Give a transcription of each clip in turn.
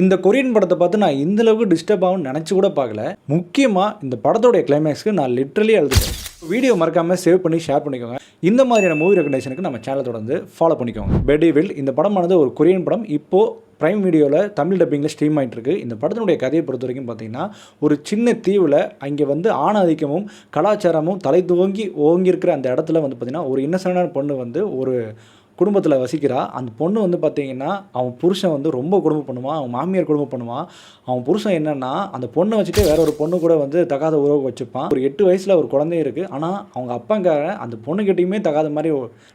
இந்த கொரியன் படத்தை பார்த்து நான் இந்த அளவுக்கு டிஸ்டர்ப் ஆகும்னு நினச்சி கூட பார்க்கல. முக்கியமாக இந்த படத்தோடைய கிளைமேக்ஸ்க்கு நான் லிட்ரலி அழுதுட்டேன். வீடியோ மறக்காமல் சேவ் பண்ணி ஷேர் பண்ணிக்கோங்க. இந்த மாதிரியான மூவி ரெகக்னேஷனுக்கு நம்ம சேனலை தொடர்ந்து ஃபாலோ பண்ணிக்கோங்க. பெடிவில் இந்த படமானது ஒரு கொரியன் படம். இப்போது ப்ரைம் வீடியோவில் தமிழ் டப்பிங்கில் ஸ்ட்ரீம் ஆகிட்டு இருக்கு. இந்த படத்தினுடைய கதையை பொறுத்த வரைக்கும் பார்த்தீங்கன்னா, ஒரு சின்ன தீவில் அங்கே வந்து ஆணாதிக்கமும் கலாச்சாரமும் தலை துவங்கி ஓங்கியிருக்கிற அந்த இடத்துல வந்து பார்த்திங்கன்னா, ஒரு இன்னசென்டான பொண்ணு வந்து ஒரு குடும்பத்தில் வசிக்கிறா. அந்த பொண்ணு வந்து பார்த்திங்கன்னா, அவன் புருஷன் வந்து ரொம்ப கொடுமை பண்ணுவான், அவன் மாமியார் கொடுமை பண்ணுவான். அவன் புருஷன் என்னென்னா, அந்த பொண்ணை வச்சுட்டு வேற ஒரு பொண்ணு கூட வந்து தகாத உறவு வச்சுப்பான். ஒரு 8 வயசில் ஒரு குழந்தையும் இருக்குது. ஆனால் அவங்க அப்பாங்காரன் அந்த பொண்ணுக்கிட்டையுமே தகாத மாதிரி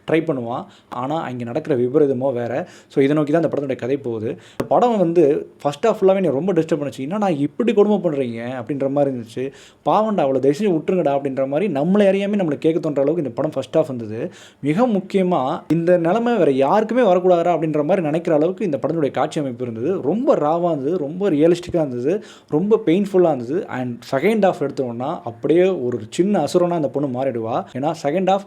ட்ரை பண்ணுவான். ஆனால் அங்கே நடக்கிற விபரீதமோ வேறு. ஸோ இதை நோக்கி தான் அந்த படத்துடைய கதை போகுது. இந்த படம் வந்து ஃபஸ்ட் ஆஃப் ஃபுல்லாகவே நீ ரொம்ப டிஸ்டர்ப் பண்ணுச்சு. என்னடா இப்படி கொடுமை பண்ணுறீங்க அப்படின்ற மாதிரி இருந்துச்சு. பாவண்டா அவ்வளோ தயவுசெய்து விட்டுருங்கடா அப்படின்ற மாதிரி நம்மளை அறியாமல் நம்மளை கேட்க தோன்ற அளவுக்கு இந்த படம் ஃபஸ்ட் ஆஃப் வந்தது. மிக முக்கியமாக இந்த நிலைமை வேறு யாருக்குமே வரக்கூடாதா அப்படின்ற மாதிரி நினைக்கிற அளவுக்கு இந்த படத்துடைய காட்சி அமைப்பு இருந்தது. ரொம்ப ராவாக இருந்தது, ரொம்ப ரியலிஸ்டிக்காக இருந்தது, ரொம்ப பெயின்ஃபுல்லாக இருந்தது. அண்ட் செகண்ட் ஆஃப் எடுத்தோம்னா அப்படியே ஒரு சின்ன அசுரனாக அந்த பொண்ணு மாறிடுவா. ஏன்னா செகண்ட் ஆஃப்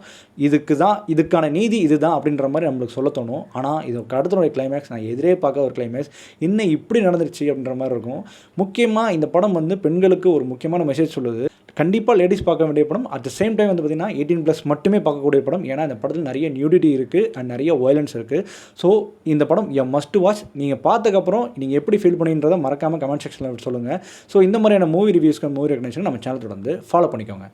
இதுக்கான நீதி இதுதான் அப்படின்ற மாதிரி நம்மளுக்கு சொல்ல தோணும். ஆனால் இது படத்தினுடைய கிளைமேக்ஸ் நான் எதிரே பார்க்க ஒரு கிளைமேக்ஸ் இன்னும் இப்படி நடந்துருச்சு அப்படின்ற மாதிரி இருக்கும். முக்கியமாக இந்த படம் வந்து பெண்களுக்கு ஒரு முக்கியமான மெசேஜ் சொல்லுது. கண்டிப்பாக லேடிஸ் பார்க்க வேண்டிய படம். அட் த சேம் டைம் வந்து பார்த்திங்கன்னா 18+ மட்டுமே பார்க்கக்கூடிய படம். ஏன்னா இந்த படத்தில் நிறைய நியூடிட்டி இருக்குது அண்ட் நிறைய வயலன்ஸ் இருக்குது. ஸோ இந்த படம் மஸ்ட் வாட்ச். நீங்கள் பார்த்ததுக்கப்புறம் நீங்கள் எப்படி ஃபீல் பண்ணின்றதை மறக்காமல் கமெண்ட் செக்ஷனில் சொல்லுங்கள். ஸோ இந்த மாதிரியான மூவி ரிவ்யூஸ்க்கு மூவி ரெகக்னேஷன் நம்ம சேனல் தொடர்ந்து ஃபாலோ பண்ணிக்கோங்க.